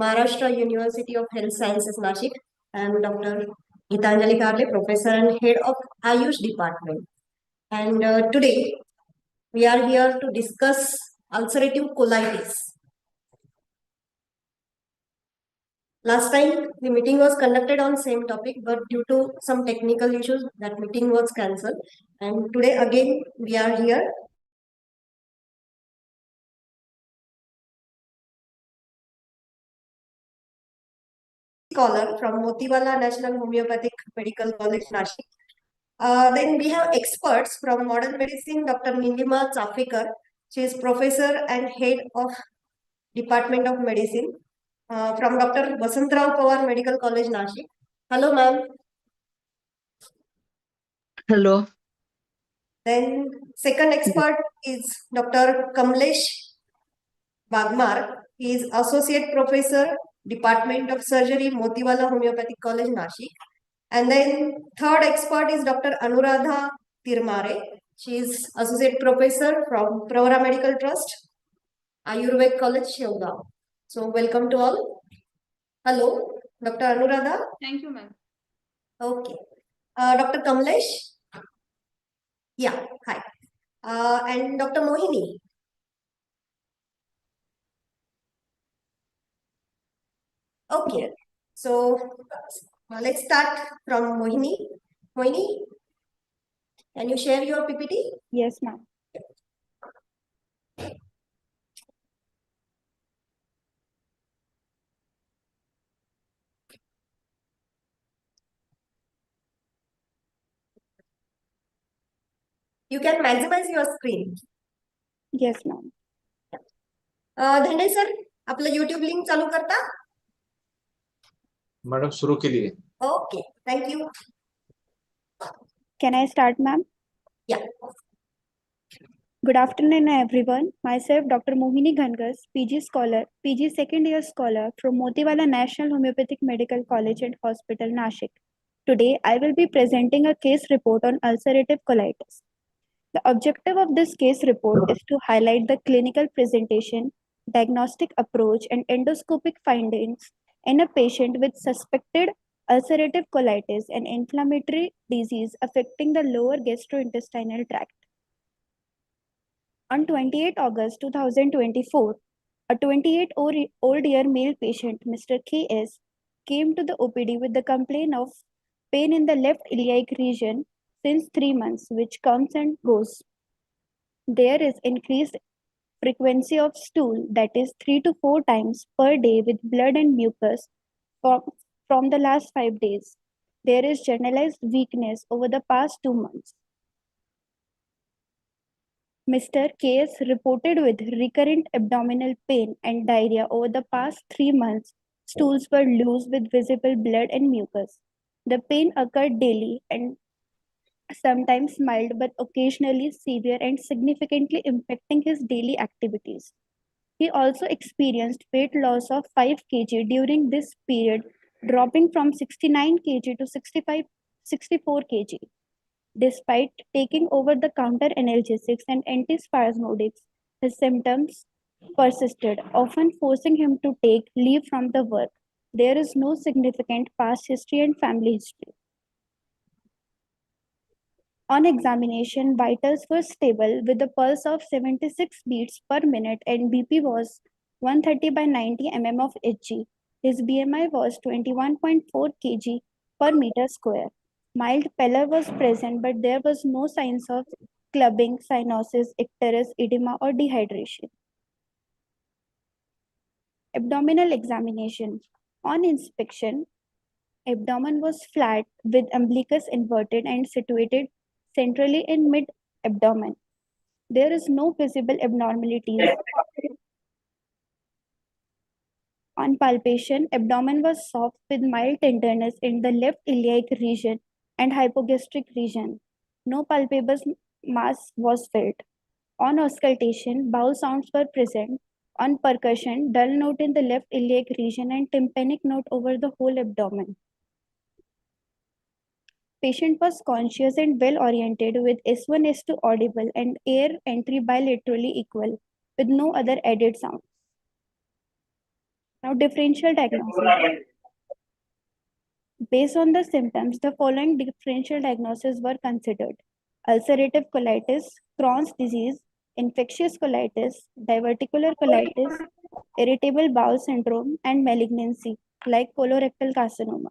Maharashtra University of Health Sciences, Nashik. I am Dr. Gitanjali Karle, Professor and Head of Ayush Department. And today we are here to discuss ulcerative colitis. Last time the meeting was conducted on same topic, but due to some technical issues, that meeting was cancelled. And today again we are here. Scholar from Motiwala National Homeopathic Medical College, Nashik. Then we have experts from modern medicine, Dr. Nilima Chafekar. She is professor and head of Department of Medicine from Dr. Vasantrao Pawar Medical College, Nashik. Hello, ma'am. Hello. Then second expert is Dr. Kamlesh Bagmar. He is associate professor, Department of Surgery, Motiwala Homeopathic College, Nashik. And then third expert is Dr. Anuradha Tirmare. She is associate professor from Pravara Medical Trust, Ayurved College, Shivgaon. So welcome to all. Hello, Dr. Anuradha. Thank you, ma'am. Okay. Dr. Kamlesh. Yeah, hi. And Dr. Mohini. Okay. So let's start from Mohini. Mohini, can you share your PPT? Yes, ma'am. You can maximize your screen. Yes, ma'am. Dhande sir आपलं YouTube link चालू करता? Madam शुरू के लिए. Okay, thank you. Can I start, ma'am? Yeah. Good afternoon, everyone. Myself, Dr. Mohini Ghangas, PG scholar, PG second year scholar from Motiwala National Homeopathic Medical College and Hospital, Nashik. Today, I will be presenting a case report on ulcerative colitis. The objective of this case report is to highlight the clinical presentation, diagnostic approach, and endoscopic findings in a patient with suspected ulcerative colitis, an inflammatory disease affecting the lower gastrointestinal tract. On 28 August 2024, a 28-year male patient, Mr. K.S., came to the OPD with the complaint of pain in the left iliac region since 3 months, which comes and goes. There is increased frequency of stool, that is 3 to 4 times per day, with blood and mucus from the last 5 days. There is generalized weakness over the past 2 months. Mr. K.S. reported with recurrent abdominal pain and diarrhea over the past 3 months. Stools were loose with visible blood and mucus. The pain occurred daily and sometimes mild but occasionally severe and significantly impacting his daily activities. He also experienced weight loss of 5 kg during this period, dropping from 69 kg to 64 kg. Despite taking over-the-counter analgesics and antispasmodics, his symptoms persisted, often forcing him to take leave from the work. There is no significant past history and family history. On examination, vitals were stable with a pulse of 76 beats per minute and BP was 130 by 90 mm of Hg. His BMI was 21.4 kg per meter square. Mild pallor was present, but there was no signs of clubbing, cyanosis, icterus, edema, or dehydration. Abdominal examination. On inspection, abdomen was flat with umbilicus inverted and situated centrally in mid-abdomen. There is no visible abnormalities. On palpation, abdomen was soft with mild tenderness in the left iliac region and hypogastric region. No palpable mass was felt. On auscultation, bowel sounds were present. On percussion, dull note in the left iliac region and tympanic note over the whole abdomen. Patient was conscious and well oriented with S1, S2 audible and air entry bilaterally equal with no other added sounds. Now, differential diagnosis. Based on the symptoms, the following differential diagnoses were considered: ulcerative colitis, Crohn's disease, infectious colitis, diverticular colitis, irritable bowel syndrome, and malignancy like colorectal carcinoma.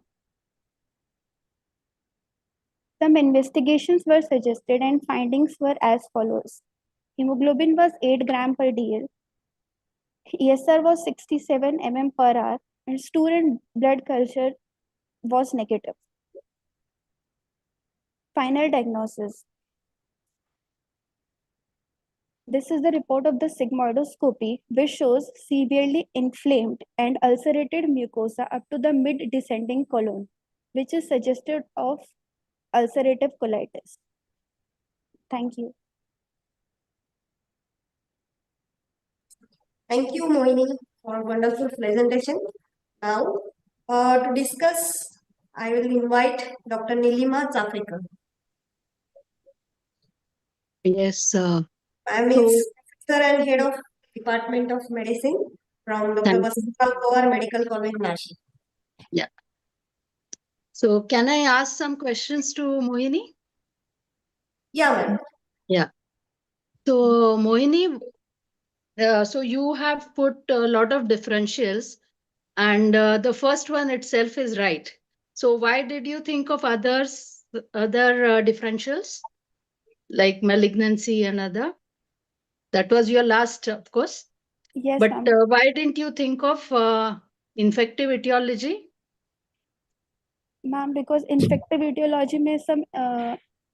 Some investigations were suggested and findings were as follows. Hemoglobin was 8 gram per dl, ESR was 67 mm per hour, and stool and blood culture was negative. Final diagnosis. This is the report of the sigmoidoscopy, which shows severely inflamed and ulcerated mucosa up to the mid-descending colon, which is suggestive of ulcerative colitis. Thank you. Thank you, Mohini, for wonderful presentation. Now, to discuss, I will invite Dr. Nilima Chafrikar. Yes. Ma'am is Professor and Head of Department of Medicine from Dr. Thank you. Vasudha Pawar Medical College, Nashik. Yeah. So can I ask some questions to Mohini? Yeah, ma'am. Yeah. So Mohini, so you have put a lot of differentials, and the first one itself is right. So why did you think of other differentials like malignancy and other? That was your last, of course. Yes, But ma'am. why didn't you think of infective etiology? Ma'am because infective etiology में some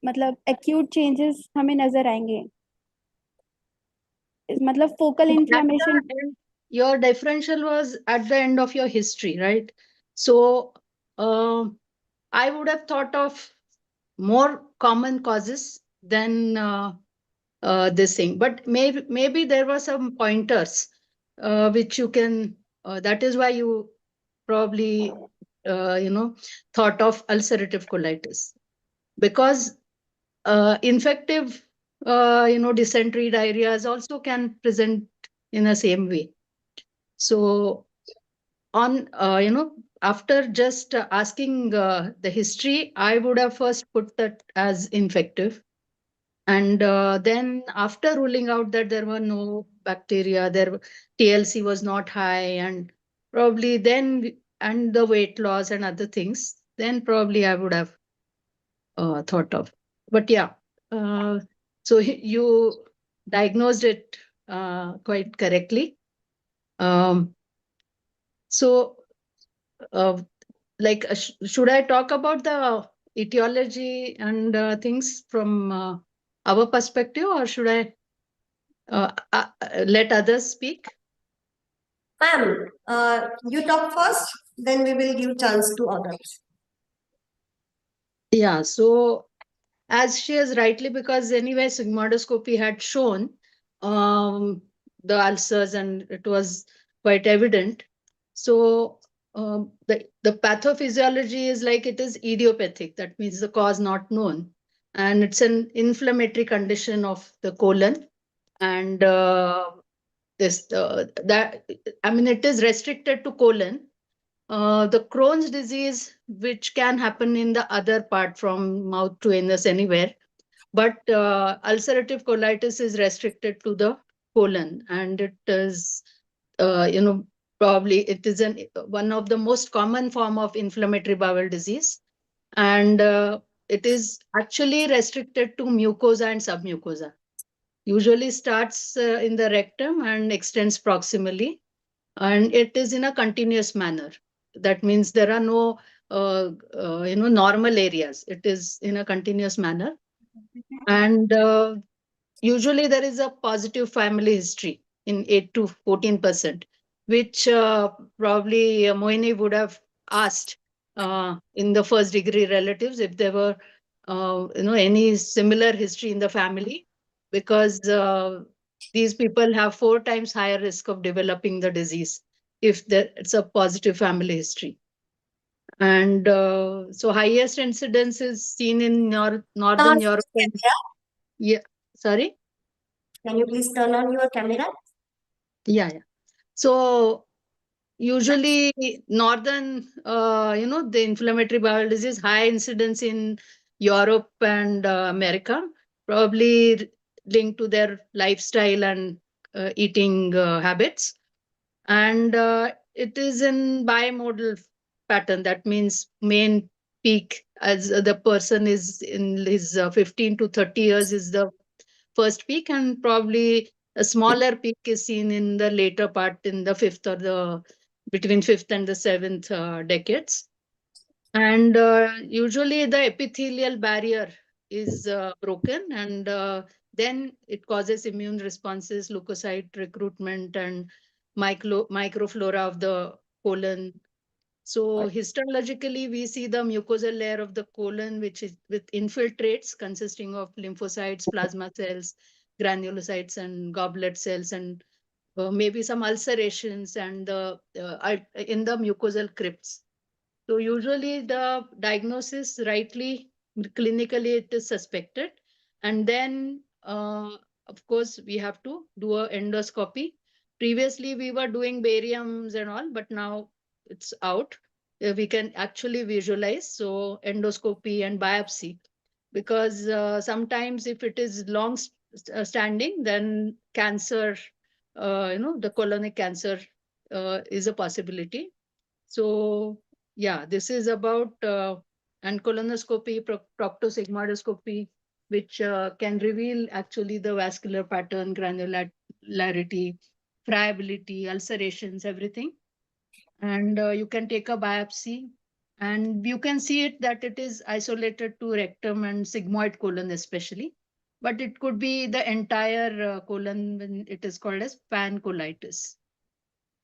मतलब acute changes हमें नजर आएंगे मतलब focal inflammation. Your differential was at the end of your history, right? So I would have thought of more common causes than this thing, but maybe there were some pointers which you can. That is why you probably thought of ulcerative colitis, because infective dysentery diarrheas also can present in the same way. So on after just asking the history, I would have first put that as infective, and then after ruling out that there were no bacteria, there TLC was not high, and probably then and the weight loss and other things, then probably I would have thought of. But yeah, so you diagnosed it quite correctly. So, should I talk about the etiology and things from our perspective, or should I let others speak? Ma'am, you talk first, then we will give chance to others. Yeah, so as she has rightly, because anyway, sigmoidoscopy had shown the ulcers and it was quite evident. So the pathophysiology is like it is idiopathic. That means the cause not known. And it's an inflammatory condition of the colon. And it is restricted to colon. The Crohn's disease, which can happen in the other part from mouth to anus anywhere, but ulcerative colitis is restricted to the colon, and it is, probably it is one of the most common form of inflammatory bowel disease, and it is actually restricted to mucosa and submucosa. Usually starts in the rectum and extends proximally, and it is in a continuous manner. That means there are no normal areas. It is in a continuous manner, and usually there is a positive family history in 8 to 14%, which probably Moini would have asked in the first degree relatives if there were any similar history in the family, because these people have 4 times higher risk of developing the disease if it's a positive family history. And so highest incidence is seen in Northern Europe. Yeah, sorry? Can you please turn on your camera? Yeah. So Usually northern, the inflammatory bowel disease, high incidence in Europe and America, probably linked to their lifestyle and eating habits. And it is in bimodal pattern. That means main peak as the person is in his 15 to 30 years is the first peak, and probably a smaller peak is seen in the later part, in the fifth or the between fifth and the seventh decades. And usually the epithelial barrier is broken, and then it causes immune responses, leukocyte recruitment, and microflora of the colon. So histologically, we see the mucosal layer of the colon, which is with infiltrates consisting of lymphocytes, plasma cells, granulocytes, and goblet cells, and maybe some ulcerations and in the mucosal crypts. So usually the diagnosis rightly, clinically it is suspected. And then, of course, we have to do a endoscopy. Previously, we were doing bariums and all, but now it's out. We can actually visualize. So endoscopy and biopsy, because sometimes if it is long standing, then cancer, the colonic cancer is a possibility. So yeah, this is about and colonoscopy, proctosigmoidoscopy, which can reveal actually the vascular pattern, granularity, friability, ulcerations, everything. And you can take a biopsy, and you can see it that it is isolated to rectum and sigmoid colon especially. But it could be the entire colon when it is called as pancolitis.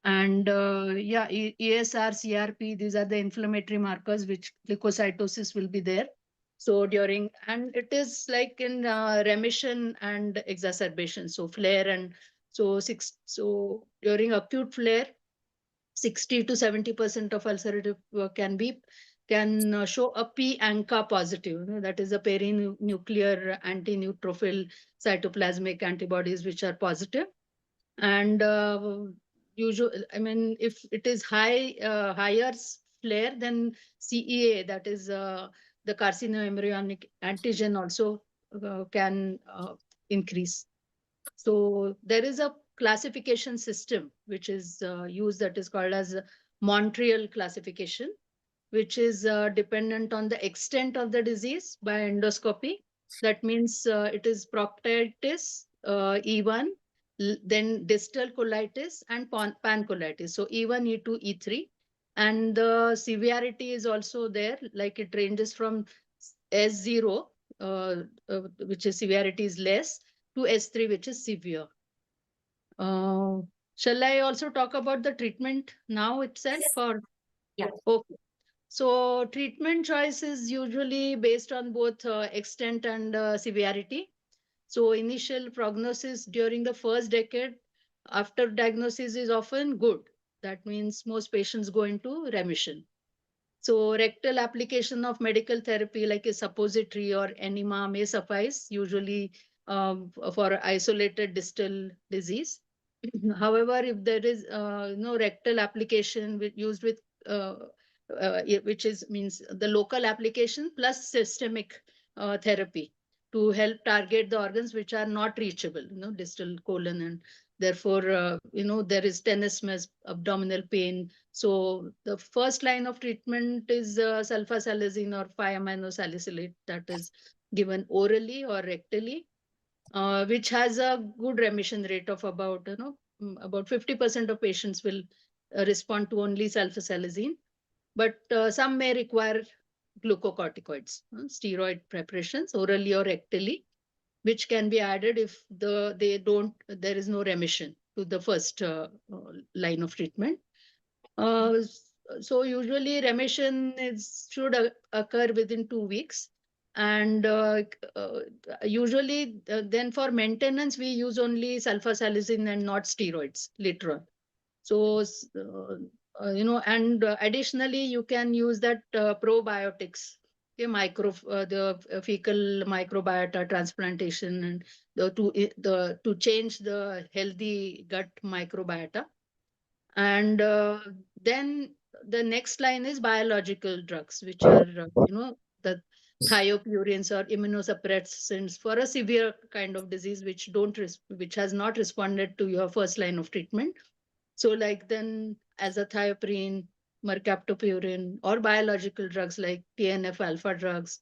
And yeah, ESR, CRP, these are the inflammatory markers which leukocytosis will be there. So during, and it is like in remission and exacerbation. So flare and so during acute flare, 60 to 70% of ulcerative can show a P-ANCA positive. That is a perinuclear anti-neutrophil cytoplasmic antibodies which are positive. And if it is higher flare, then CEA, that is the carcinoembryonic antigen, also can increase. So there is a classification system which is used, that is called as Montreal classification, which is dependent on the extent of the disease by endoscopy. That means it is proctitis, E1, then distal colitis, and pancolitis. So E1, E2, E3. And the severity is also there, like it ranges from S0, which is severity is less, to S3, which is severe. Shall I also talk about the treatment now itself? Yes. Or Yeah. okay. So treatment choice is usually based on both extent and severity. So initial prognosis during the first decade after diagnosis is often good. That means most patients go into remission. So rectal application of medical therapy like a suppository or enema may suffice, usually for isolated distal disease. However, if there is no rectal application used with which is means the local application plus systemic therapy to help target the organs which are not reachable, distal colon, and therefore there is tenesmus, abdominal pain. So the first line of treatment is sulfasalazine or 5-aminosalicylate, that is given orally or rectally, which has a good remission rate of about about 50% of patients will respond to only sulfasalazine. But some may require glucocorticoids, steroid preparations orally or rectally, which can be added if there is no remission to the first line of treatment. So usually remission should occur within 2 weeks. And usually then for maintenance, we use only sulfasalazine and not steroids later on. So, and additionally, you can use that probiotics, the fecal microbiota transplantation, and to change the healthy gut microbiota. And then the next line is biological drugs, which are, the thiopurines or immunosuppressants for a severe kind of disease which has not responded to your first line of treatment. So like then azathioprine, mercaptopurine, or biological drugs like TNF alpha drugs,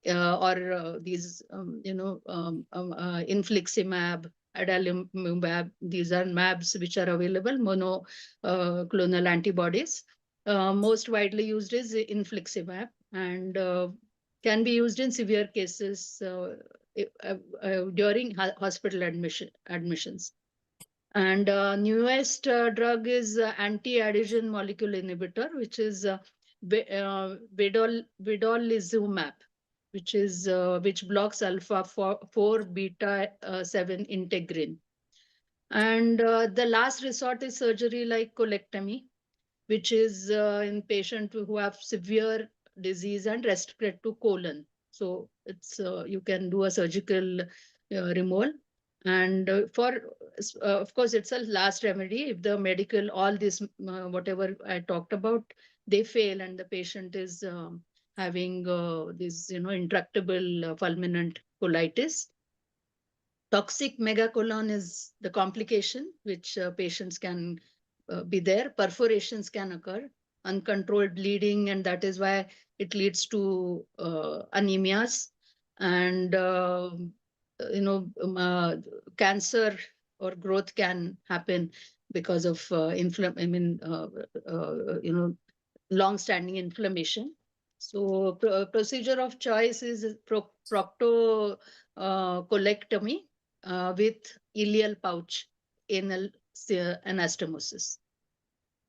or these, infliximab, adalimumab. These are mAbs which are available, monoclonal antibodies. Most widely used is infliximab, and can be used in severe cases during hospital admissions. And newest drug is anti-adhesion molecule inhibitor, which is vedolizumab, which blocks alpha 4 beta 7 integrin. And the last resort is surgery like colectomy, which is in patients who have severe disease and restricted to colon. So it's you can do a surgical removal. And of course, it's a last remedy. If the medical, all this, whatever I talked about, they fail and the patient is having this, intractable fulminant colitis. Toxic megacolon is the complication which patients can be there. Perforations can occur, uncontrolled bleeding, and that is why it leads to anemias. And cancer or growth can happen because of long-standing inflammation. So procedure of choice is proctocolectomy with ileal pouch anal anastomosis.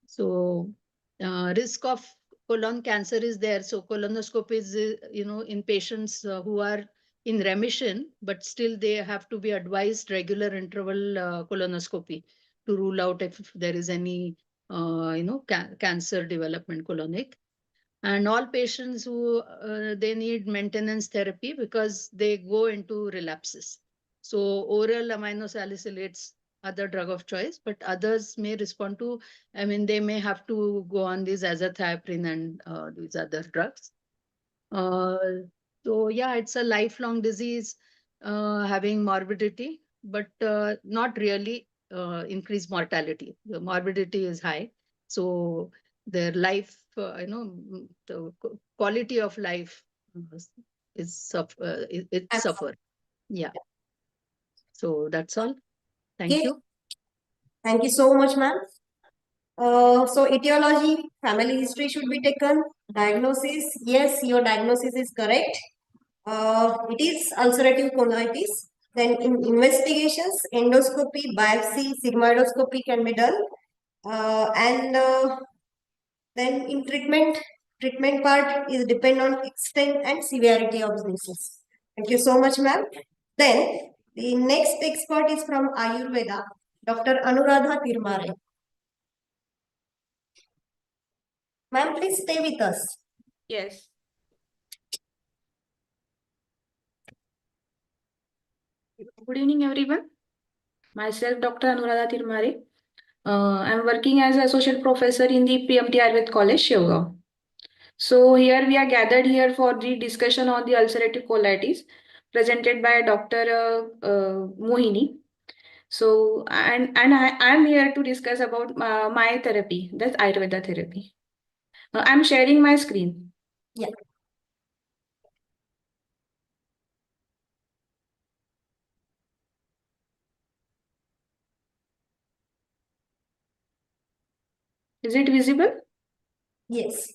So risk of colon cancer is there. So colonoscopy is, in patients who are in remission, but still they have to be advised regular interval colonoscopy to rule out if there is any, cancer development colonic. And all patients who they need maintenance therapy because they go into relapses. So oral aminosalicylates are the drug of choice, but others may respond to, they may have to go on these azathioprine and these other drugs. So yeah, it's a lifelong disease having morbidity, but not really increased mortality. The morbidity is high. So their life, the quality of life is it suffer. Yeah. So that's all. Thank Okay. you. Thank you so much, ma'am. So etiology, family history should be taken. Diagnosis, yes, your diagnosis is correct. It is ulcerative colitis. Then in investigations, endoscopy, biopsy, sigmoidoscopy can be done. And then in treatment part is depend on extent and severity of disease. Thank you so much, ma'am. Then the next expert is from Ayurveda, Dr. Anuradha Tirmare. Ma'am, please stay with us. Yes. Good evening, everyone. Myself, Dr. Anuradha Tirmare. I'm working as an associate professor in the PMT Ayurved College, Shivagaon. So here we are gathered here for the discussion on the ulcerative colitis presented by Dr. Mohini. So, and I'm here to discuss about my therapy, that's Ayurveda therapy. I'm sharing my screen. Yeah. Is it visible? Yes.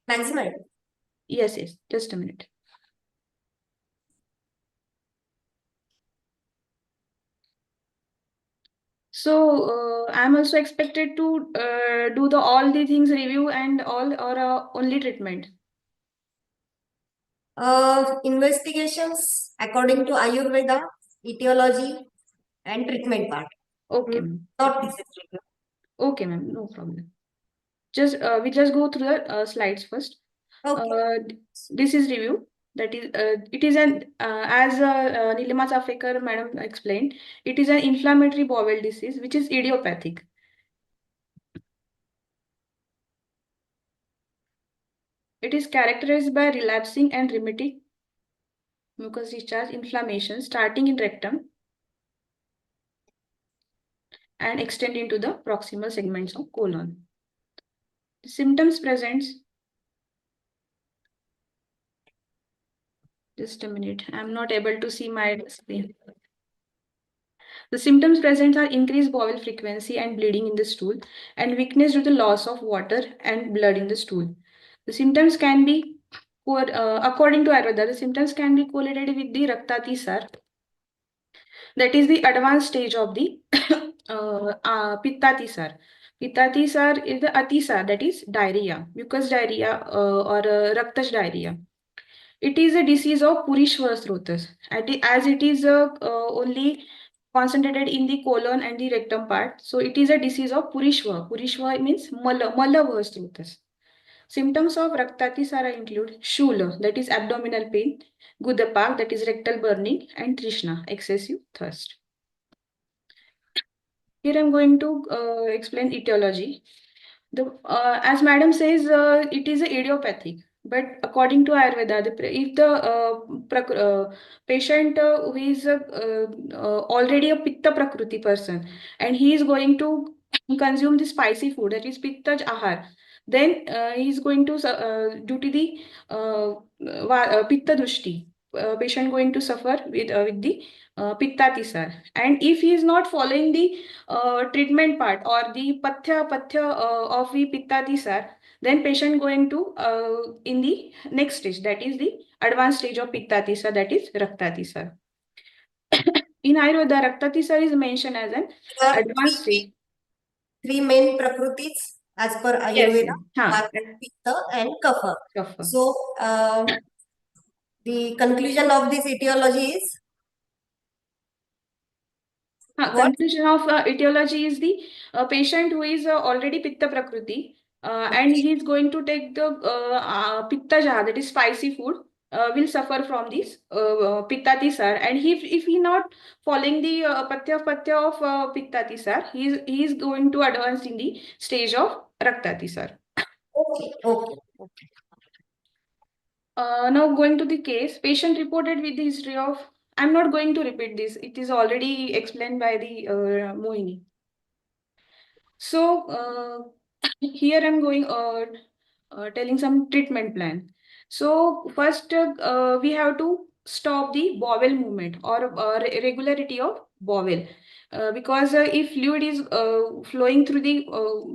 Maximum. Yes, just a minute. So I'm also expected to do all the things review and all, or only treatment. Investigations according to Ayurveda, etiology, and treatment part. Okay, ma'am. Not disease review. Okay, ma'am. No problem. Just we just go through the slides first. Okay. This is review. That is, it is an as Nilima Chafekar madam explained, it is an inflammatory bowel disease which is idiopathic. It is characterized by relapsing and remitting mucous discharge inflammation starting in rectum and extending to the proximal segments of colon. The symptoms presents. Just a minute. I'm not able to see my screen. The symptoms present are increased bowel frequency and bleeding in the stool and weakness due to loss of water and blood in the stool. The symptoms can be, according to Ayurveda, the symptoms can be correlated with the Raktatisar. That is the advanced stage of the Pittatisar. Pittatisar is the Atisar, that is diarrhea, mucus diarrhea or Raktash diarrhea. It is a disease of Purishva Srotas, as it is only concentrated in the colon and the rectum part. So it is a disease of Purishva. Purishva means Malava Srotas. Symptoms of Raktatisara include Shula, that is abdominal pain, Gudapak, that is rectal burning, and Trishna, excessive thirst. Here I'm going to explain etiology. As madam says, it is idiopathic. But according to Ayurveda, if the patient who is already a Pitta Prakriti person and he is going to consume the spicy food, that is Pitta Ahar, then he is going to, due to the Pitta Dushti, patient going to suffer with the Pittatisar. And if he is not following the treatment part or the pathya of the Pittatisar, then patient going to in the next stage, that is the advanced stage of Pittatisar, that is Raktatisar. In Ayurveda, Raktatisar is mentioned as an There are advanced stage. three main prakrutis as per Yes, Ayurveda, yes. are Pitta and Kapha. Kapha. So the conclusion of this etiology is what? Conclusion of etiology is the patient who is already Pitta Prakriti and he is going to take the Pitta Jaha, that is spicy food, will suffer from this Pittatisar. And if he not following the Patya of Pittatisar, he is going to advance in the stage of Raktatisar. Okay. Now going to the case, patient reported with the history of, I'm not going to repeat this, it is already explained by the Mohini. So here I'm going telling some treatment plan. So first we have to stop the bowel movement or regularity of bowel because if fluid is flowing through the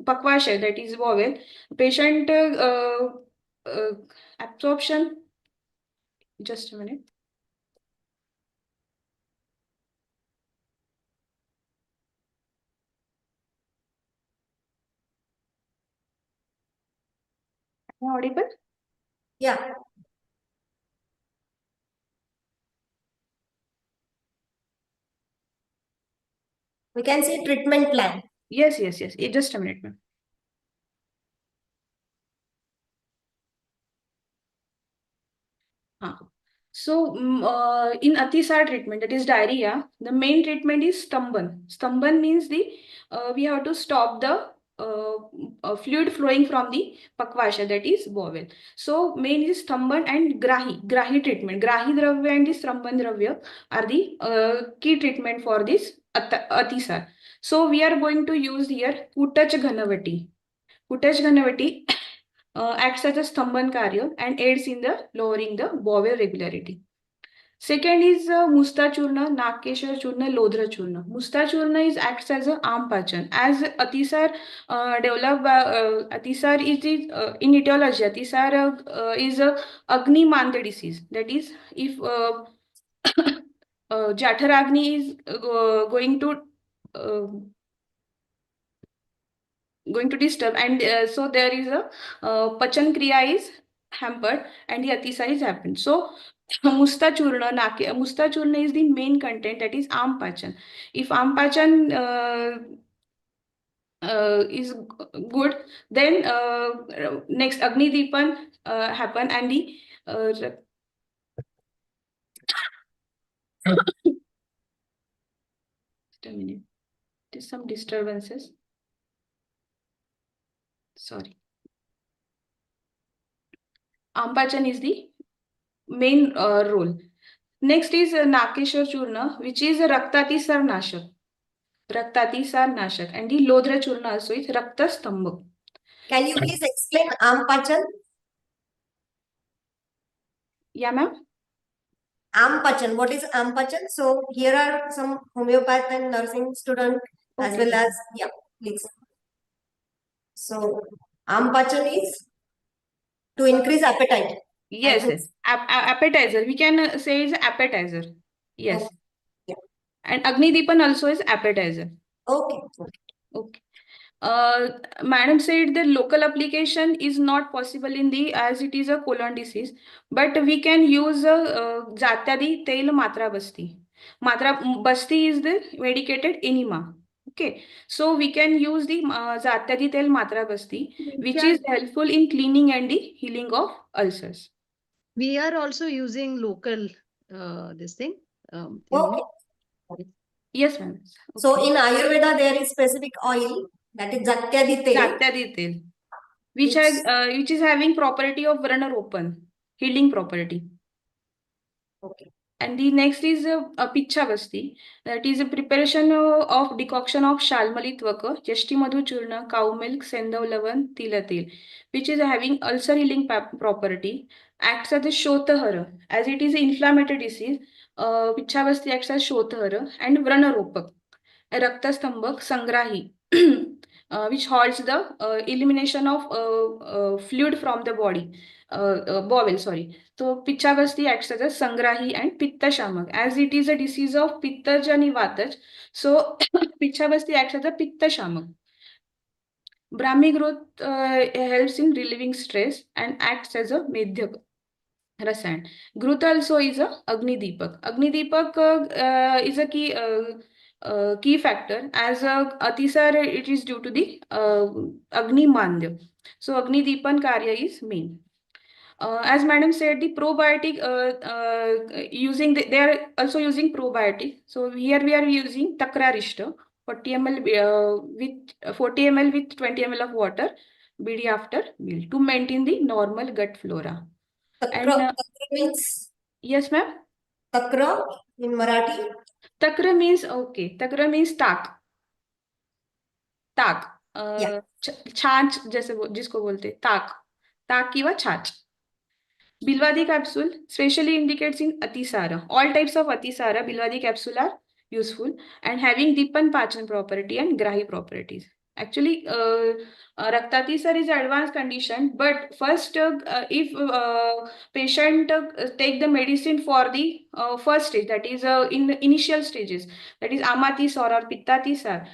pakvasha, that is bowel, patient uh, absorption. Just a minute. Am I audible? Yeah. We can see treatment plan. Yes. Just a minute, ma'am. So in Atisar treatment, that is diarrhea, the main treatment is Stamban. Stamban means we have to stop the fluid flowing from the pakvasha, that is bowel. So main is Stamban and Grahi treatment. Grahi Dravya and the Stamban Dravya are the key treatment for this Atisar. So we are going to use here Kutach Ghanavati. Kutach Ghanavati acts as a Stamban Karya and aids in the lowering the bowel regularity. Second is Musta Churna, Nakeshwar Churna, Lodhra Churna. Musta Churna is acts as a Ampachan. As Atisar developed, Atisar is in etiology, Atisar is a Agni Manda disease. That is, if Jatharagni is going to disturb, and so there is a Pachan Kriya is hampered and the Atisa is happened. So Musta Churna is the main content, that is Ampachan. If Ampachan is good, then next Agni Deepan happen and the just a minute. There's some disturbances. Sorry. Ampachan is the main role. Next is Nakeshwar Churna, which is a Raktatisar Nashak. Raktatisar Nashak. And the Lodra Churna also is Raktastambhak. Can you please explain Ampachan? Yeah, ma'am. Ampachan. What is Ampachan? So here are some homeopath and nursing student as Okay. well as, yeah, please. So Ampachan is to increase appetite. Yes, And yes. Appetizer. We can say is appetizer. Yes. Okay. Yeah. And Agni Deepan also is appetizer. Okay. Okay. Madam said the local application is not possible in the as it is a colon disease, but we can use Jatyadi Tel Matra Basti. Matra Basti is the medicated enema. Okay, so we can use the Jatyadi Tel Matra Basti, which is helpful in cleaning and the healing of ulcers. We are also using local this thing. Okay. Yes, ma'am. So in Ayurveda, there is specific oil that is Jatyadi Tel. Jatyadi Tel, which is having property of Vranaropan, healing property. Okay. And the next is a Pichavasti. That is a preparation of decoction of Shalmali Tvaka, Jeshti Madhu Churna, cow milk, Sendav Lavan, Tilatil, which is having ulcer healing property, acts as a Shotahara. As it is an inflammatory disease, Pichavasti acts as Shotahara and Vranaropak. Raktastambhak Sangrahi, which halts the elimination of fluid from the body, bowel, sorry. So Pichavasti acts as a Sangrahi and Pitta Shamak. As it is a disease of Pittajani Vataj, so Pichavasti acts as a Pitta Shamak. Brahmi growth helps in relieving stress and acts as a Medhyak. Rasayan. Growth also is a Agni Deepak. Agni Deepak is a key factor. As a Atisar, it is due to the Agni Mandya. So Agni Deepan Karya is main. As madam said, the probiotic they are also using probiotic. So here we are using Takrarishta 40 ml with 40 ml with 20 ml of water, BD after meal to maintain the normal gut flora. And Takra means yes, ma'am. Takra in Marathi. Takra means okay. Takra means tak. ताक छाछ जैसे जिसको बोलते ताक ताक किंवा छाछ Bilwadi capsule specially indicates in Atisara. All types of Atisara, Bilwadi capsule are useful and having Dipan Pachan property and Grahi properties. Actually, Raktatisar is advanced condition, but first, if patient take the medicine for the first stage, that is in the initial stages, that is Amatisar or Pittatisar,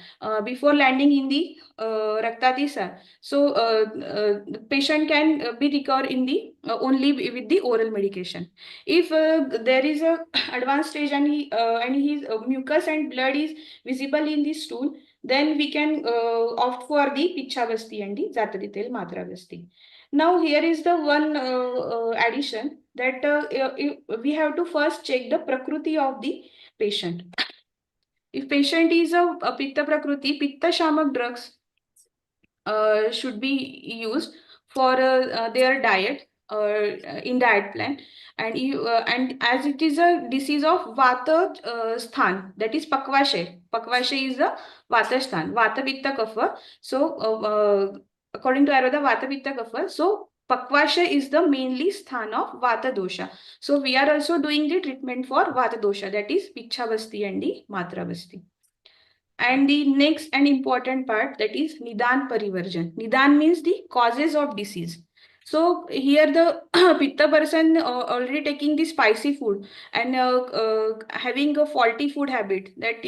before landing in the Raktatisar. So, the patient can be recovered in the only with the oral medication. If there is a advanced stage and his mucus and blood is visible in the stool, then we can opt for the Pichavasti and the Zataditel Matravasti. Now here is the one addition that we have to first check the Prakruti of the patient. If patient is a Pitta Prakruti, Pitta Shamak drugs should be used for their diet in diet plan, and as it is a disease of Vata sthan, that is Pakvashe. Pakvashe is a Vata sthan, Vata Pitta Kapha. So according to Ayurveda, Vata Pitta Kapha. So Pakvasha is the mainly sthan of Vata dosha. So we are also doing the treatment for Vata dosha, that is Pichavasti and the Matravasti. And the next and important part, that is Nidan Parivarjan. Nidan means the causes of disease. So here the Pitta person already taking the spicy food and having a faulty food habit, that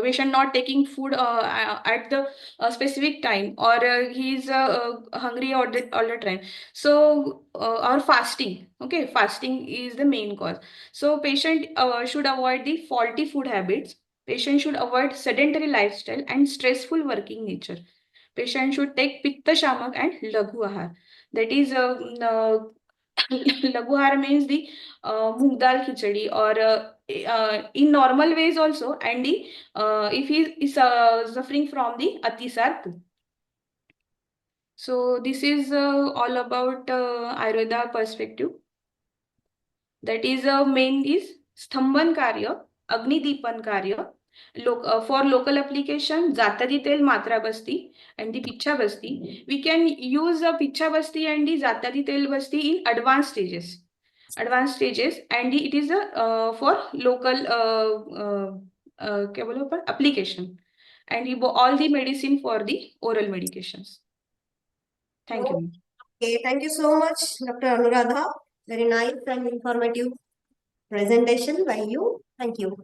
patient not taking food at the specific time, or he's hungry all the time. So or fasting. Okay, fasting is the main cause. So patient should avoid the faulty food habits. Patient should avoid sedentary lifestyle and stressful working nature. Patient should take Pitta Shamak and Laghu Ahar. That is Laghu Ahar means the moong dal khichdi, or in normal ways also, and if he is suffering from the Atisar too. So this is all about Ayurveda perspective. That is main is स्तंभन कार्य, अग्निदीपन कार्य, for local application, Zatari tel matra basti and the picha basti. We can use a picha basti and the Zatari tel basti in advanced stages. And it is for local क्या बोलो अपन? Application. And all the medicine for the oral medications. Thank you. Okay, thank you so much, Dr. Anuradha. Very nice and informative presentation by you. Thank you.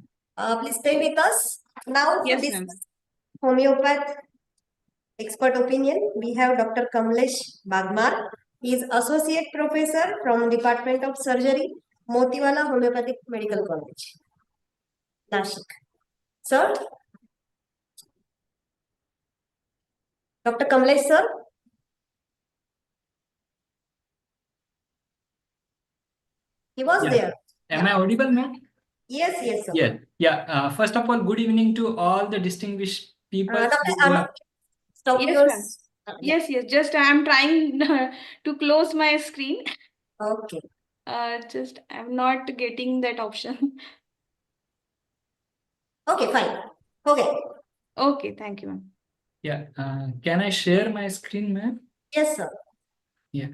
Please stay with us. Now, to Yes, discuss ma'am. homeopath expert opinion, we have Dr. Kamlesh Bagmar. He is Associate Professor from Department of Surgery, Motiwala Homeopathic Medical College, Nashik. Sir? Dr. Kamlesh, sir? He was there. Am I audible, ma'am? Yes, yes, sir. Yeah. First of all, good evening to all the distinguished people. Dr. who are- Stop Yes, yours. ma'am. Yes. Just I am trying to close my screen. Okay. Just I'm not getting that option. Okay, fine. Okay. Okay, thank you, ma'am. Yeah. Can I share my screen, ma'am? Yes, sir. Yeah.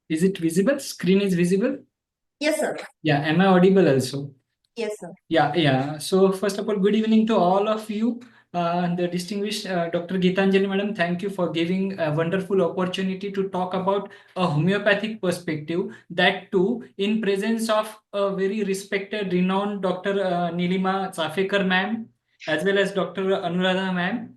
Is it visible? Screen is visible? Yes, sir. Yeah. Am I audible also? Yes, sir. Yeah. So first of all, good evening to all of you. The distinguished Dr. Geetanjali Madam, thank you for giving a wonderful opportunity to talk about a homeopathic perspective, that too in presence of a very respected, renowned Dr. Nilima Chafekar ma'am, as well as Dr. Anuradha ma'am.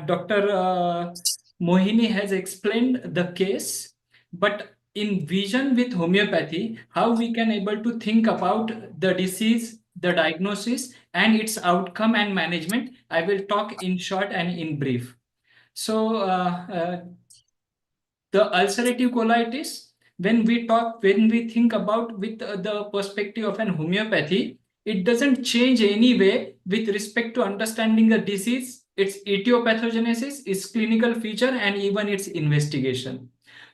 Dr. Mohini has explained the case, but in vision with homeopathy, how we can able to think about the disease, the diagnosis, and its outcome and management. I will talk in short and in brief. So the ulcerative colitis, when we think about with the perspective of an homeopathy, it doesn't change any way with respect to understanding the disease, its etiopathogenesis, its clinical feature, and even its investigation.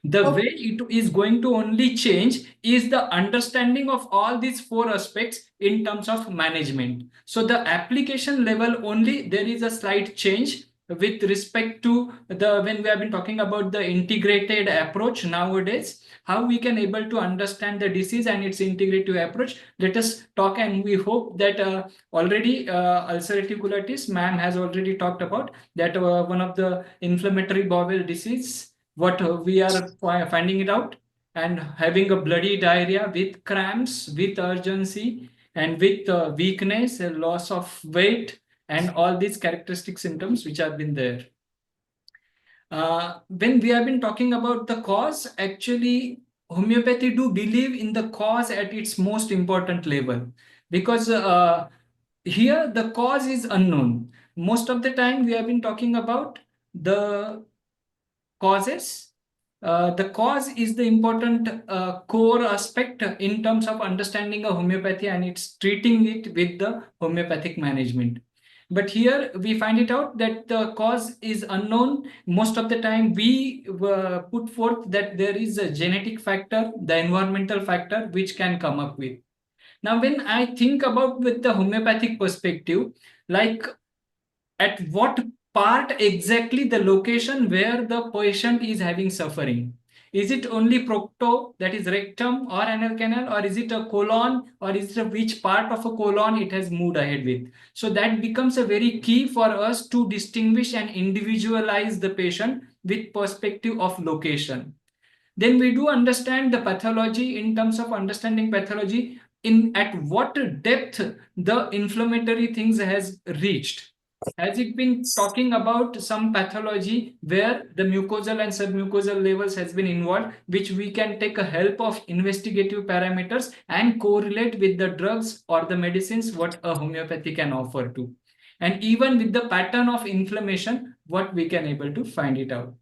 The way it is going to only change is the understanding of all these four aspects in terms of management. So the application level only there is a slight change with respect to when we have been talking about the integrated approach nowadays, how we can able to understand the disease and its integrative approach. Let us talk, and we hope that already ulcerative colitis, ma'am has already talked about that one of the inflammatory bowel disease, what we are finding it out, and having a bloody diarrhea with cramps, with urgency, and with weakness, a loss of weight, and all these characteristic symptoms which have been there. When we have been talking about the cause, actually homeopathy do believe in the cause at its most important level, because here the cause is unknown. Most of the time we have been talking about the causes. The cause is the important core aspect in terms of understanding a homeopathy and it's treating it with the homeopathic management. But here we find it out that the cause is unknown. Most of the time we put forth that there is a genetic factor, the environmental factor, which can come up with. Now, when I think about with the homeopathic perspective, like at what part exactly the location where the patient is having suffering. Is it only procto, that is rectum or anal canal, or is it a colon, or is it which part of a colon it has moved ahead with? So that becomes a very key for us to distinguish and individualize the patient with perspective of location. Then we do understand the pathology in terms of understanding pathology in at what depth the inflammatory things has reached. Has it been talking about some pathology where the mucosal and submucosal levels has been involved, which we can take a help of investigative parameters and correlate with the drugs or the medicines what a homeopathy can offer to. And even with the pattern of inflammation, what we can able to find it out.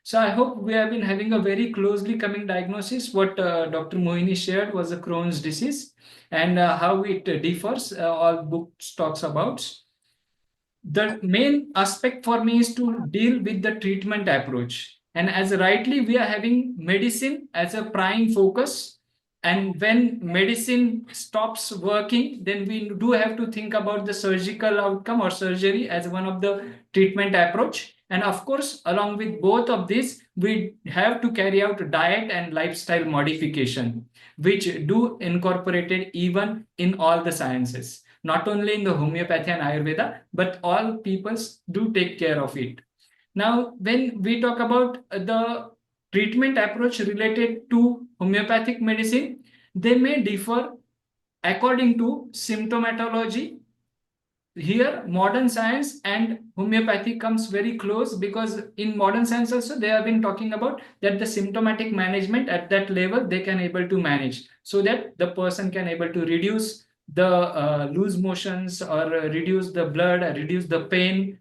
So I hope we have been having a very closely coming diagnosis. What Dr. Mohini shared was a Crohn's disease, and how it differs, all books talks about. The main aspect for me is to deal with the treatment approach. And as rightly, we are having medicine as a prime focus. And when medicine stops working, then we do have to think about the surgical outcome or surgery as one of the treatment approach. And of course, along with both of these, we have to carry out diet and lifestyle modification, which do incorporated even in all the sciences, not only in the homeopathy and Ayurveda, but all peoples do take care of it. Now, when we talk about the treatment approach related to homeopathic medicine, they may differ according to symptomatology. Here, modern science and homeopathy comes very close, because in modern science also they have been talking about that the symptomatic management at that level they can able to manage, so that the person can able to reduce the loose motions, or reduce the blood, reduce the pain.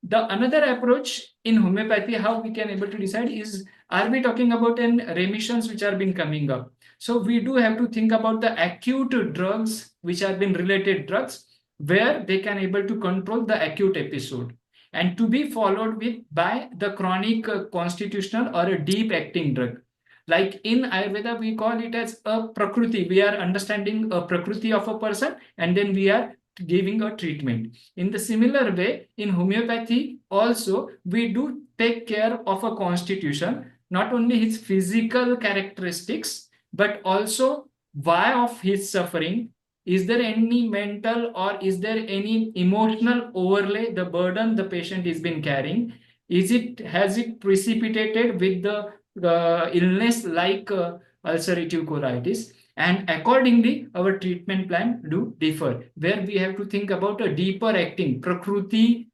The another approach in homeopathy, how we can able to decide is, are we talking about in remissions which are been coming up? So we do have to think about the acute drugs which have been related drugs, where they can able to control the acute episode, and to be followed with by the chronic constitutional or a deep acting drug. Like in Ayurveda, we call it as a prakriti. We are understanding a prakriti of a person, and then we are giving a treatment. In the similar way, in homeopathy also, we do take care of a constitution, not only his physical characteristics, but also why of his suffering. Is there any mental or is there any emotional overlay, the burden the patient has been carrying? Has it precipitated with the illness like ulcerative colitis? And accordingly, our treatment plan do differ, where we have to think about a deeper acting प्रकृति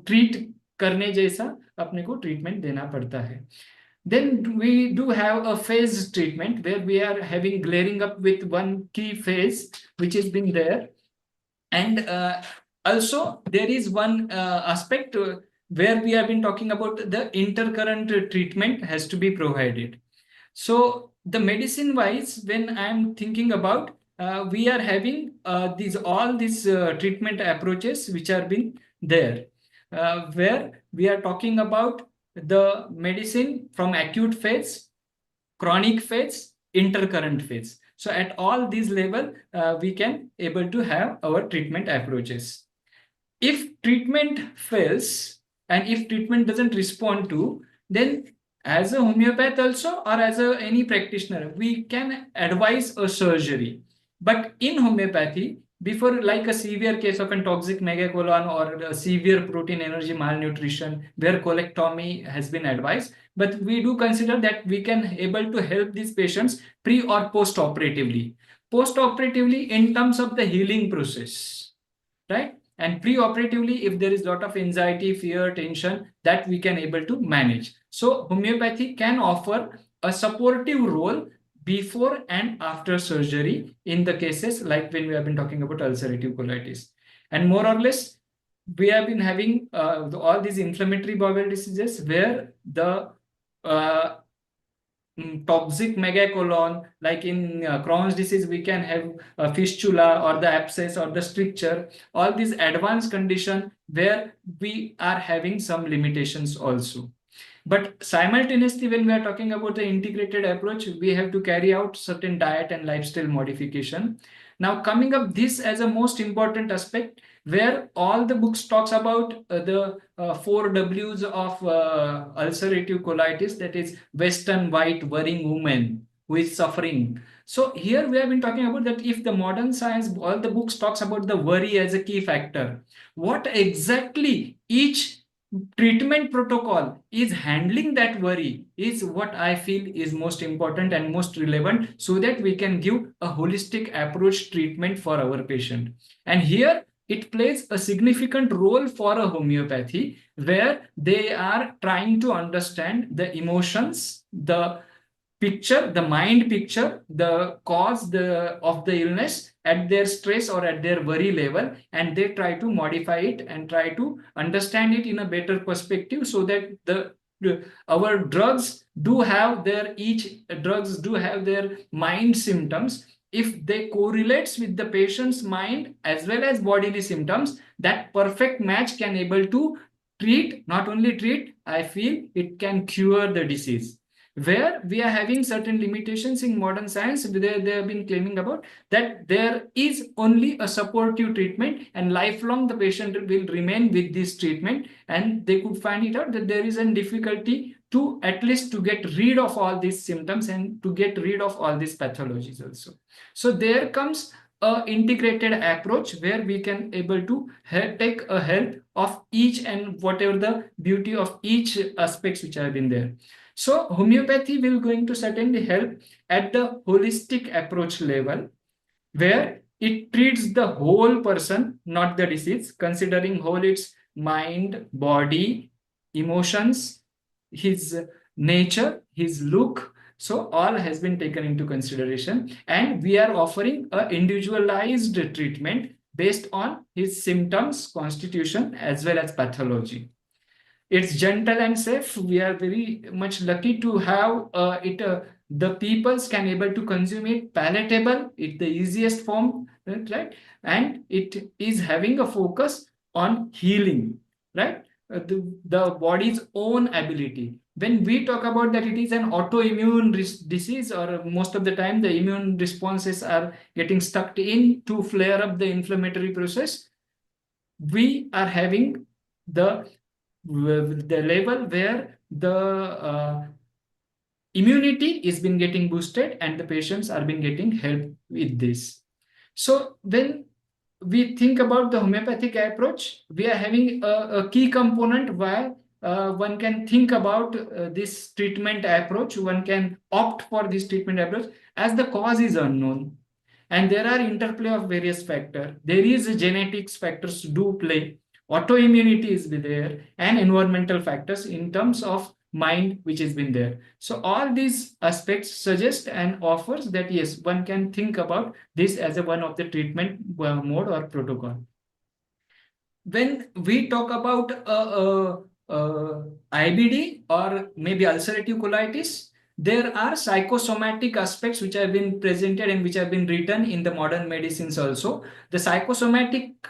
treat करने जैसा अपने को treatment देना पड़ता है. Then we do have a phase treatment, where we are having glaring up with one key phase which has been there. And also there is one aspect where we have been talking about the intercurrent treatment has to be provided. So the medicine wise, when I'm thinking about, we are having all these treatment approaches which are being there, where we are talking about the medicine from acute phase, chronic phase, intercurrent phase. So at all these level, we can able to have our treatment approaches. If treatment fails and if treatment doesn't respond to, then as a homeopath also, or as any practitioner, we can advise a surgery. But in homeopathy, before like a severe case of a toxic megacolon or a severe protein energy malnutrition, where colectomy has been advised, but we do consider that we can able to help these patients pre or post-operatively. Post-operatively in terms of the healing process, right? And pre-operatively, if there is a lot of anxiety, fear, tension, that we can able to manage. So homeopathy can offer a supportive role before and after surgery in the cases like when we have been talking about ulcerative colitis. And more or less, we have been having all these inflammatory bowel diseases where the toxic megacolon, like in Crohn's disease, we can have a fistula or the abscess or the stricture, all these advanced condition where we are having some limitations also. But simultaneously, when we are talking about the integrated approach, we have to carry out certain diet and lifestyle modification. Now, coming up this as a most important aspect, where all the books talks about the 4 W's of ulcerative colitis, that is Western white worrying woman who is suffering. So here we have been talking about that if the modern science, all the books talks about the worry as a key factor, what exactly each treatment protocol is handling that worry is what I feel is most important and most relevant, so that we can give a holistic approach treatment for our patient. And here it plays a significant role for a homeopathy, where they are trying to understand the emotions, the picture, the mind picture, the cause of the illness at their stress or at their worry level, and they try to modify it and try to understand it in a better perspective, so that our drugs do have their mind symptoms. If they correlates with the patient's mind as well as bodily symptoms, that perfect match can able to treat, not only treat, I feel it can cure the disease. Where we are having certain limitations in modern science, they have been claiming about that there is only a supportive treatment and lifelong the patient will remain with this treatment, and they could find it out that there is a difficulty to at least to get rid of all these symptoms and to get rid of all these pathologies also. So there comes a integrated approach where we can able to take a help of each and whatever the beauty of each aspects which have been there. So homeopathy will going to certainly help at the holistic approach level, where it treats the whole person, not the disease, considering whole its mind, body, emotions, his nature, his look. So all has been taken into consideration, and we are offering a individualized treatment based on his symptoms, constitution, as well as pathology. It's gentle and safe. We are very much lucky to have it. The peoples can able to consume it, palatable, it's the easiest form, right? And it is having a focus on healing, right? The body's own ability. When we talk about that it is an autoimmune disease, or most of the time the immune responses are getting stuck in to flare up the inflammatory process, we are having the level where the immunity is been getting boosted and the patients are been getting help with this. So when we think about the homeopathic approach, we are having a key component where one can think about this treatment approach. One can opt for this treatment approach as the cause is unknown, and there are interplay of various factors. There is genetics factors do play, autoimmunity is there, and environmental factors in terms of mind which has been there. So all these aspects suggest and offers that yes, one can think about this as a one of the treatment mode or protocol. When we talk about IBD or maybe ulcerative colitis, there are psychosomatic aspects which have been presented and which have been written in the modern medicines also. The psychosomatic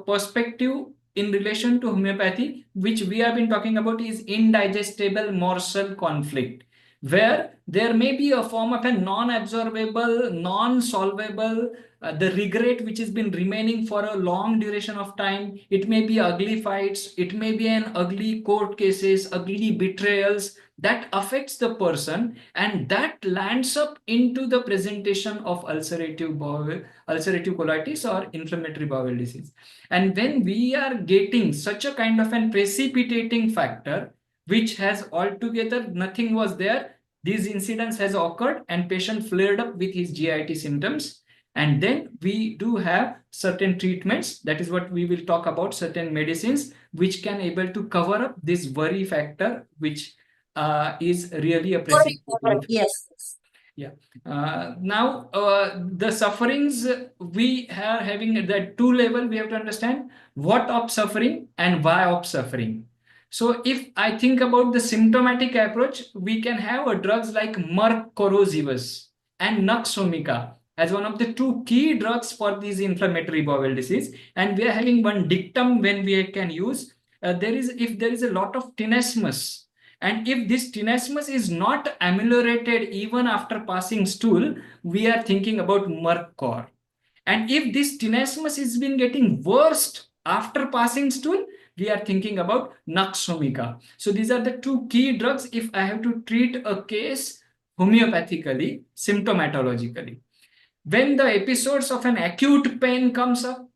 perspective in relation to homeopathy, which we have been talking about, is indigestible morsel conflict, where there may be a form of a non-absorbable, non-solvable, the regret which has been remaining for a long duration of time. It may be ugly fights, it may be an ugly court cases, ugly betrayals that affects the person, and that lands up into the presentation of ulcerative colitis or inflammatory bowel disease. And when we are getting such a kind of an precipitating factor, which has altogether nothing was there, these incidents has occurred and patient flared up with his GIT symptoms, and then we do have certain treatments, that is what we will talk about, certain medicines which can able to cover up this worry factor, which is really a precipitating. Yes. Yeah. Now, the sufferings we are having at that two level, we have to understand what of suffering and why of suffering. So if I think about the symptomatic approach, we can have a drugs like Merck corrosivus and Nux vomica as one of the two key drugs for these inflammatory bowel disease. And we are having one dictum when we can use, if there is a lot of tenesmus, and if this tenesmus is not ameliorated even after passing stool, we are thinking about Merck cor. And if this tenesmus is been getting worse after passing stool, we are thinking about Nux vomica. So these are the two key drugs if I have to treat a case homeopathically, symptomatologically. When the episodes of an acute pain comes up,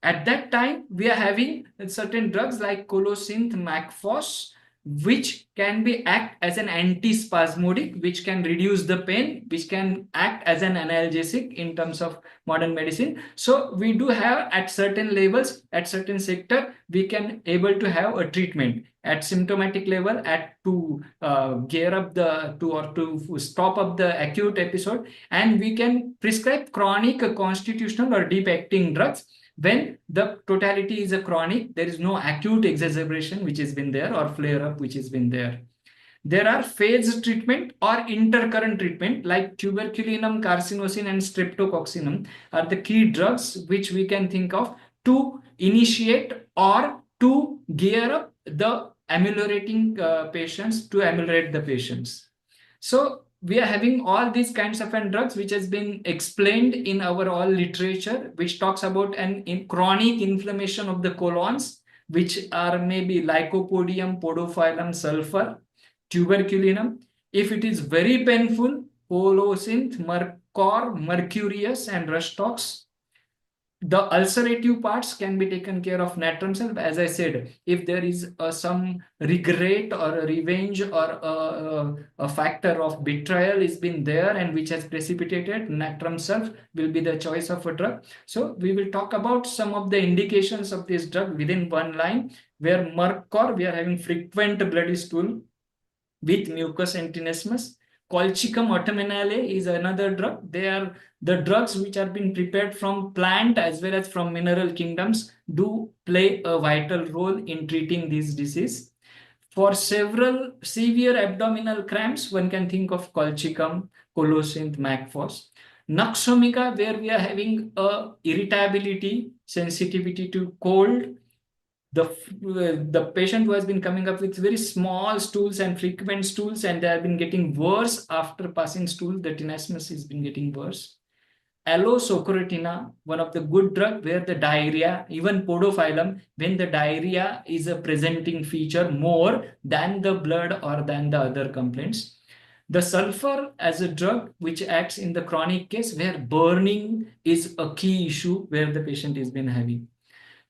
at that time we are having certain drugs like colocynth, macphos, which can be act as an antispasmodic, which can reduce the pain, which can act as an analgesic in terms of modern medicine. So we do have at certain levels, at certain sector, we can able to have a treatment at symptomatic level to gear up to stop up the acute episode, and we can prescribe chronic constitutional or deep acting drugs when the totality is a chronic, there is no acute exacerbation which has been there or flare up which has been there. There are phased treatment or intercurrent treatment like tuberculinum, carcinosin, and streptococcinum are the key drugs which we can think of to initiate or to gear up the ameliorating patients, to ameliorate the patients. So we are having all these kinds of drugs which has been explained in our all literature, which talks about chronic inflammation of the colons, which are maybe lycopodium, podophyllum, sulfur, tuberculinum. If it is very painful, polosynth, mercor, mercurius, and rustox. The ulcerative parts can be taken care of natrum self. As I said, if there is some regret or a revenge or a factor of betrayal is been there and which has precipitated, natrum self will be the choice of a drug. So we will talk about some of the indications of this drug within one line, where mercor, we are having frequent bloody stool with mucus and tenesmus. Colchicum autumnale is another drug. They are the drugs which are being prepared from plant as well as from mineral kingdoms do play a vital role in treating this disease. For several severe abdominal cramps, one can think of colchicum, colocynth, macphos. Noxomica, where we are having irritability, sensitivity to cold. The patient who has been coming up with very small stools and frequent stools, and they have been getting worse after passing stool, the tenesmus has been getting worse. Allosocratina, one of the good drug where the diarrhea, even podophyllum, when the diarrhea is a presenting feature more than the blood or than the other complaints. The sulfur as a drug which acts in the chronic case where burning is a key issue where the patient has been having.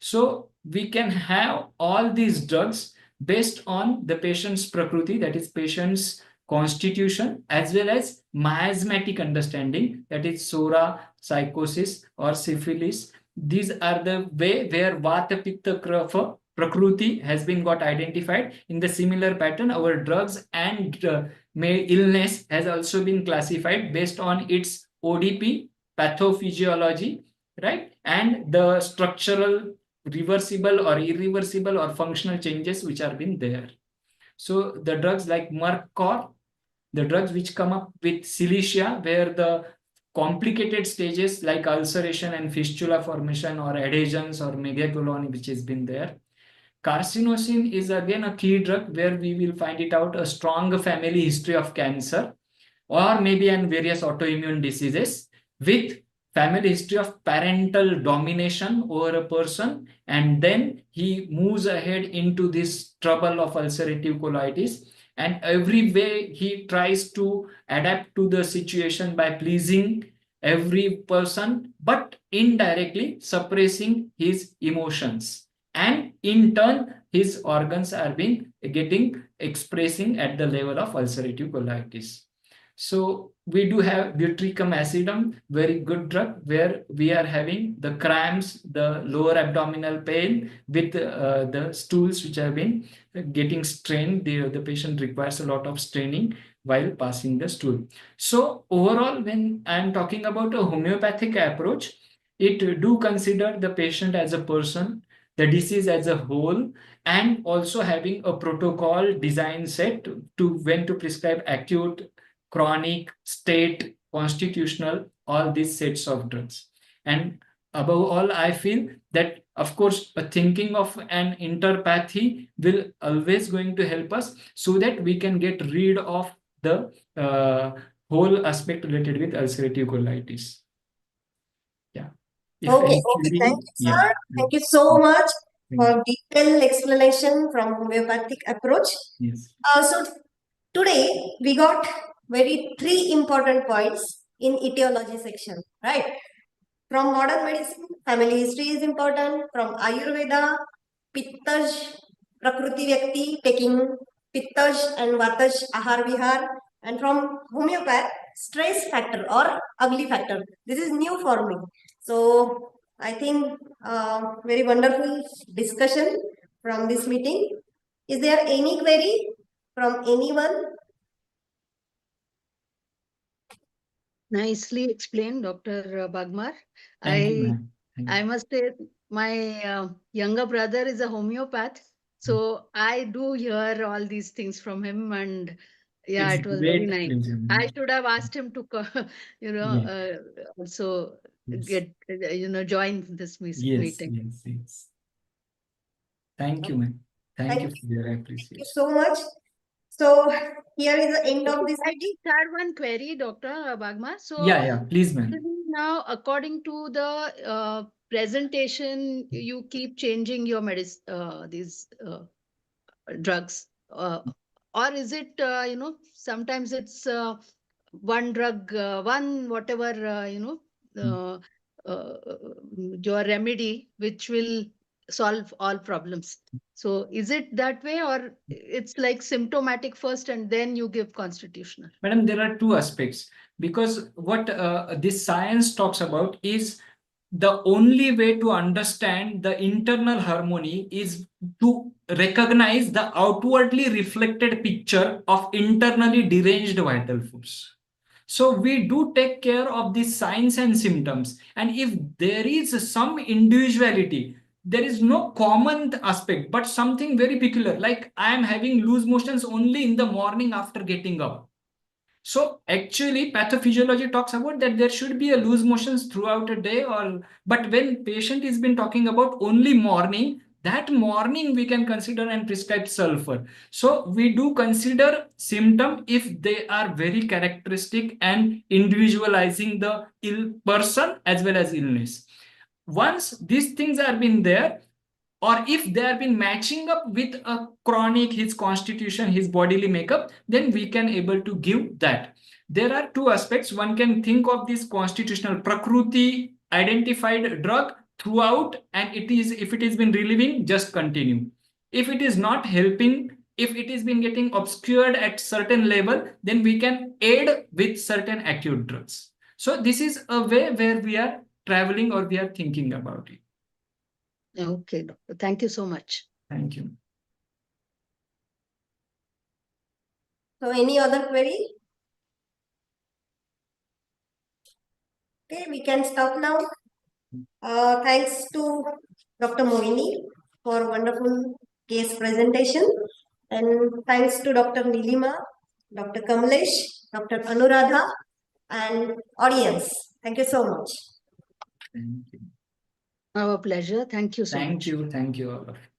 So we can have all these drugs based on the patient's prakriti, that is patient's constitution, as well as miasmatic understanding, that is psora, psychosis, or syphilis. These are the way where vata, pitta, kapha, prakriti has been got identified. In the similar pattern, our drugs and illness has also been classified based on its ODP, pathophysiology, right, and the structural reversible or irreversible or functional changes which are been there. So the drugs like mercor, the drugs which come up with silicea, where the complicated stages like ulceration and fistula formation or adhesions or megacolony which has been there. Carcinosin is again a key drug where we will find it out a strong family history of cancer or maybe in various autoimmune diseases with family history of parental domination over a person, and then he moves ahead into this trouble of ulcerative colitis, and every way he tries to adapt to the situation by pleasing every person but indirectly suppressing his emotions, and in turn his organs are being getting expressing at the level of ulcerative colitis. So we do have butyricum acidum, very good drug, where we are having the cramps, the lower abdominal pain with the stools which have been getting strained. The patient requires a lot of straining while passing the stool. So overall, when I'm talking about a homeopathic approach, it do consider the patient as a person, the disease as a whole, and also having a protocol design set to when to prescribe acute, chronic, state, constitutional, all these sets of drugs. And above all, I feel that, of course, thinking of an interpathy will always going to help us so that we can get rid of the whole aspect related with ulcerative colitis. Yeah. Okay, thank you, sir. Thank you so much for detailed explanation from homeopathic approach. Yes. So today we got three important points in etiology section, right? From modern medicine, family history is important. From Ayurveda, Pittaj, Prakriti Vyakti, taking Pittash and Vatash Ahar Vihar, and from homeopath, stress factor or ugly factor. This is new for me. So I think very wonderful discussion from this meeting. Is there any query from anyone? Nicely explained, Dr. Bagmar. Thank you, ma'am. Thank you. I must say my younger brother is a homeopath. So I do hear all these things from him, and yeah, It's it was very great nice. pleasure, ma'am. I should have asked him to, also Yes. get, join this Yes, meeting. yes, yes. Thank you, ma'am. Thank you for your Thank you appreciation. so much. So here is the end of this I meeting. just had one query, Dr. Bagmar. So Yeah, please, ma'am. now, according to the presentation, you keep changing your these drugs, or is it, sometimes it's one drug, one whatever, uh, uh, your remedy, which will solve all problems. So is it that way, or it's like symptomatic first and then you give constitutional? Madam, there are two aspects, because what this science talks about is the only way to understand the internal harmony is to recognize the outwardly reflected picture of internally deranged vital force. So we do take care of the signs and symptoms, and if there is some individuality, there is no common aspect, but something very peculiar, like I am having loose motions only in the morning after getting up. So actually pathophysiology talks about that there should be a loose motions throughout a day, but when patient is been talking about only morning, that morning we can consider and prescribe sulfur. So we do consider symptom if they are very characteristic and individualizing the ill person as well as illness. Once these things are been there, or if they have been matching up with a chronic, his constitution, his bodily makeup, then we can able to give that. There are two aspects. One can think of this constitutional prakruti identified drug throughout, and it is, if it has been relieving, just continue. If it is not helping, if it is been getting obscured at certain level, then we can aid with certain acute drugs. So this is a way where we are traveling, or we are thinking about it. Okay, doctor. Thank you so much. Thank you. So any other query? Okay, we can stop now. Thanks to Dr. Mohini for wonderful case presentation, and thanks to Dr. Nilima, Dr. Kamlesh, Dr. Anuradha, and audience. Thank you so much. Thank you. Our pleasure. Thank you so much. Thank you. Thank you all of you.